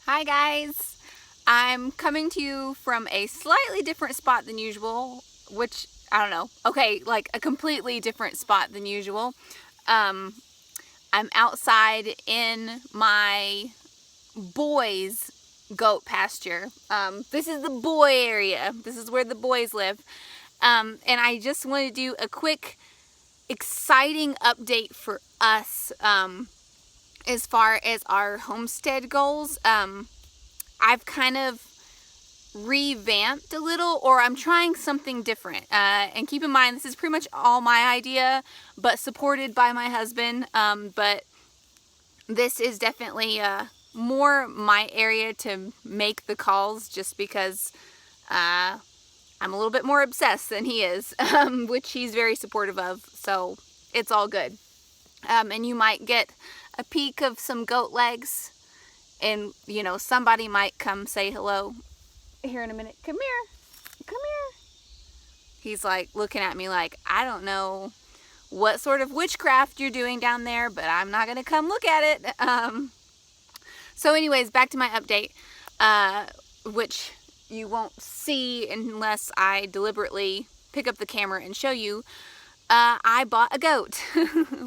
Hi guys, I'm coming to you from a slightly different spot than usual, which, I don't know, okay, like a completely different spot than usual. I'm outside in my boys' goat pasture. This is the boy area. This is where the boys live. And I just want to do a quick, exciting update for us as far as our homestead goals. I've kind of revamped a little, or I'm trying something different. And keep in mind, this is pretty much all my idea, but supported by my husband. But this is definitely more my area to make the calls, just because I'm a little bit more obsessed than he is, which he's very supportive of. So it's all good. And you might get a peek of some goat legs, and you know, somebody might come say hello here in a minute. Come here, come here. He's like looking at me like, I don't know what sort of witchcraft you're doing down there, but I'm not gonna come look at it. So anyways, back to my update, which you won't see unless I deliberately pick up the camera and show you. I bought a goat,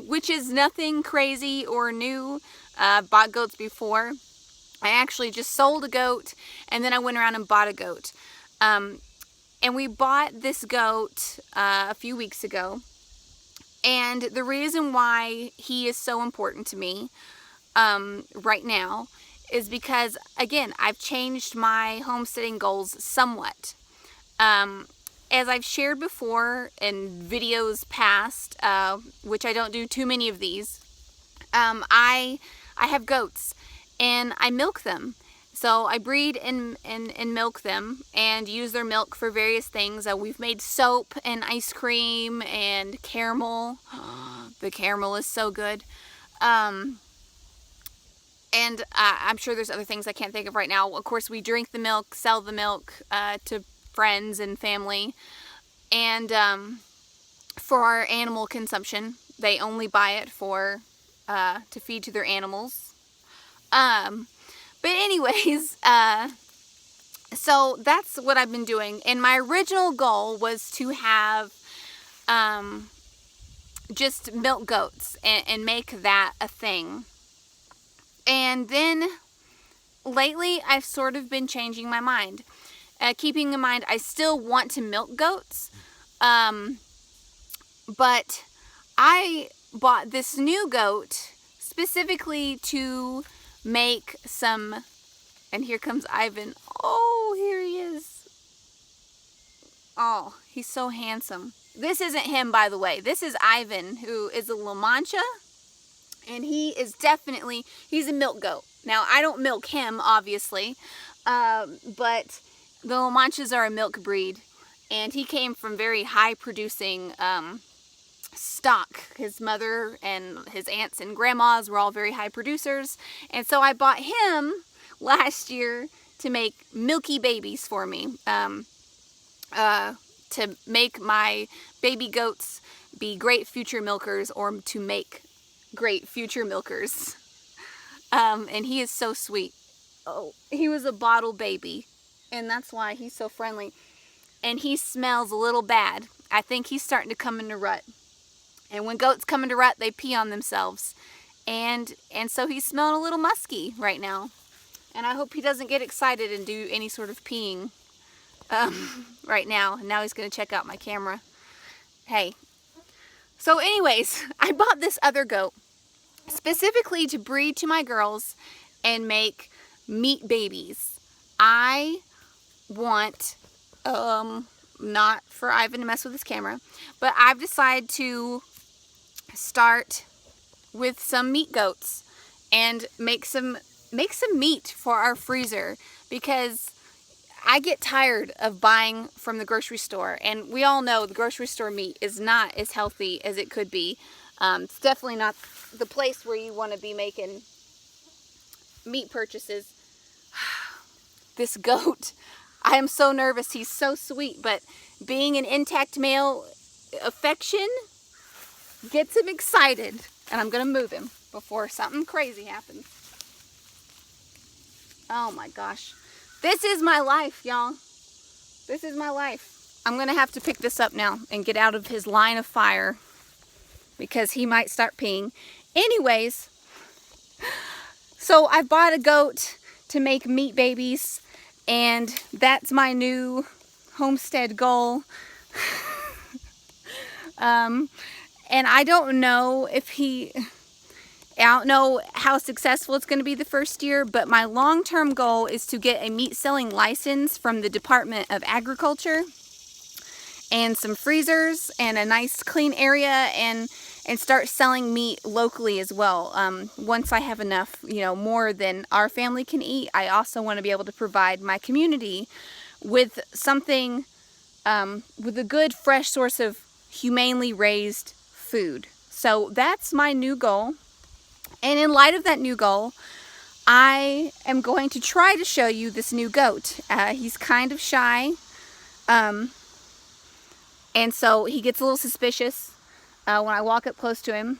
which is nothing crazy or new. Bought goats before. I actually just sold a goat, and then I went around and bought a goat. And we bought this goat a few weeks ago. And the reason why he is so important to me right now is because, again, I've changed my homesteading goals somewhat. As I've shared before in videos past, which I don't do too many of these, I have goats and I milk them. So I breed and milk them and use their milk for various things. We've made soap and ice cream and caramel. The caramel is so good. And I'm sure there's other things I can't think of right now. Of course, we drink the milk, sell the milk to friends and family. And for our animal consumption, they only buy it for to feed to their animals. But anyways, so that's what I've been doing. And my original goal was to have just milk goats and make that a thing. And then lately, I've sort of been changing my mind. Keeping in mind, I still want to milk goats. But I bought this new goat specifically to make some, and here comes Ivan. Oh, here he is. Oh, he's so handsome. This isn't him, by the way. This is Ivan, who is a La Mancha, and he is definitely, he's a milk goat. Now, I don't milk him, obviously, but the La Manchas are a milk breed, and he came from very high-producing stock. His mother and his aunts and grandmas were all very high producers, and so I bought him last year to make milky babies for me, to make my baby goats be great future milkers, or to make great future milkers. And he is so sweet. Oh, he was a bottle baby, and that's why he's so friendly. And he smells a little bad. I think he's starting to come into rut. And when goats come into rut, they pee on themselves. And so he's smelling a little musky right now. And I hope he doesn't get excited and do any sort of peeing right now. And now he's going to check out my camera. Hey. So anyways, I bought this other goat specifically to breed to my girls and make meat babies. I want, not for Ivan to mess with his camera, but I've decided to start with some meat goats and make some meat for our freezer, because I get tired of buying from the grocery store, and we all know the grocery store meat is not as healthy as it could be. It's definitely not the place where you want to be making meat purchases. This goat, I am so nervous. He's so sweet, but being an intact male, affection gets him excited. And I'm going to move him before something crazy happens. Oh my gosh. This is my life, y'all. This is my life. I'm gonna have to pick this up now and get out of his line of fire because he might start peeing. Anyways, so I bought a goat to make meat babies, and that's my new homestead goal. And I don't know I don't know how successful it's going to be the first year, but my long-term goal is to get a meat selling license from the Department of Agriculture, and some freezers and a nice clean area, and start selling meat locally as well. Once I have enough, more than our family can eat, I also want to be able to provide my community with something, with a good fresh source of humanely raised food. So that's my new goal. And in light of that new goal, I am going to try to show you this new goat. He's kind of shy. And so he gets a little suspicious when I walk up close to him.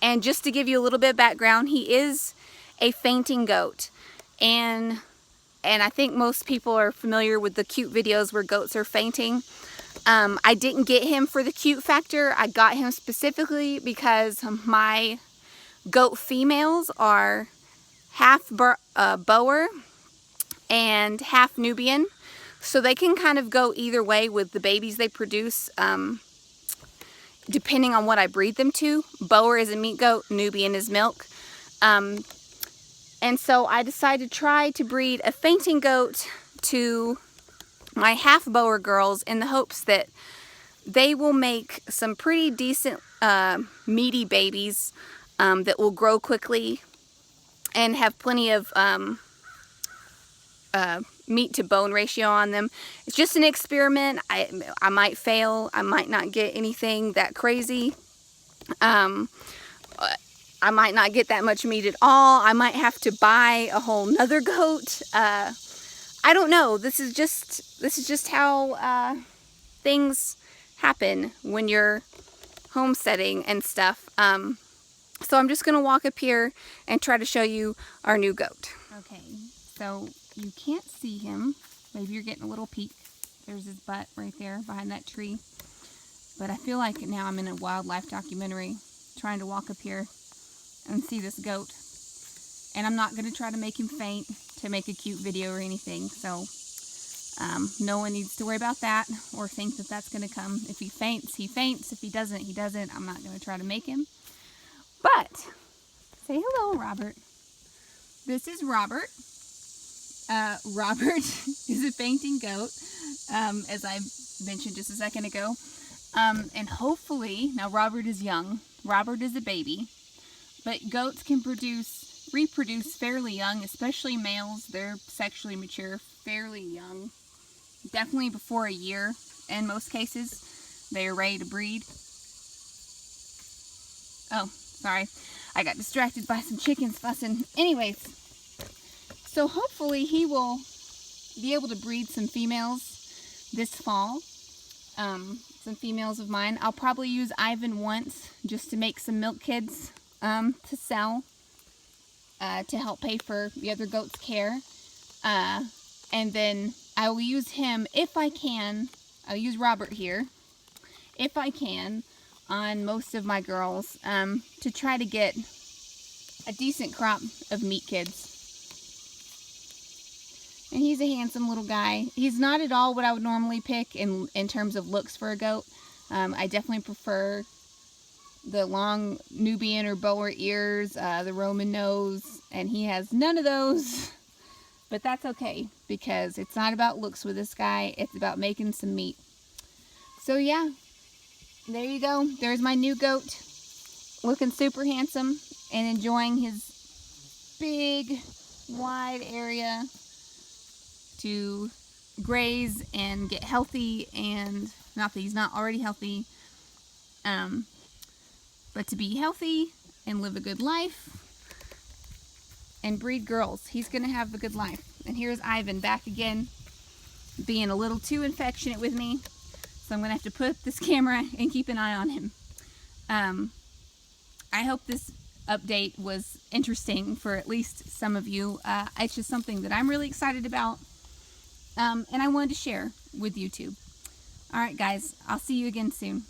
And just to give you a little bit of background, he is a fainting goat. And I think most people are familiar with the cute videos where goats are fainting. I didn't get him for the cute factor. I got him specifically because my goat females are half Boer and half Nubian. So they can kind of go either way with the babies they produce, depending on what I breed them to. Boer is a meat goat, Nubian is milk. And so I decided to try to breed a fainting goat to my half Boer girls in the hopes that they will make some pretty decent meaty babies that will grow quickly and have plenty of meat to bone ratio on them. It's just an experiment. I might fail. I might not get anything that crazy. I might not get that much meat at all. I might have to buy a whole nother goat. I don't know. This is just how things happen when you're homesteading and stuff. So I'm just gonna walk up here and try to show you our new goat. Okay, so you can't see him. Maybe you're getting a little peek. There's his butt right there behind that tree. But I feel like now I'm in a wildlife documentary trying to walk up here and see this goat. And I'm not going to try to make him faint to make a cute video or anything. So no one needs to worry about that or think that that's going to come. If he faints, he faints. If he doesn't, he doesn't. I'm not going to try to make him. But say hello, Robert. This is Robert. Robert is a fainting goat, as I mentioned just a second ago. And hopefully, now Robert is young. Robert is a baby. But goats can reproduce fairly young, especially males. They're sexually mature fairly young. Definitely before a year in most cases. They are ready to breed. Oh, sorry. I got distracted by some chickens fussing. Anyways, so hopefully he will be able to breed some females this fall. Some females of mine. I'll probably use Ivan once just to make some milk kids to sell to help pay for the other goat's care. And then I will use him if I can. I'll use Robert here if I can on most of my girls to try to get a decent crop of meat kids. And he's a handsome little guy. He's not at all what I would normally pick in terms of looks for a goat. I definitely prefer the long Nubian or Boer ears, the Roman nose, and he has none of those. But that's okay, because it's not about looks with this guy. It's about making some meat. So yeah, there you go. There's my new goat, looking super handsome and enjoying his big, wide area to graze and get healthy, and not that he's not already healthy, but to be healthy and live a good life and breed girls. He's gonna have a good life. And here's Ivan back again, being a little too affectionate with me, so I'm gonna have to put this camera and keep an eye on him. I hope this update was interesting for at least some of you. It's just something that I'm really excited about, and I wanted to share with YouTube. All right, guys, I'll see you again soon.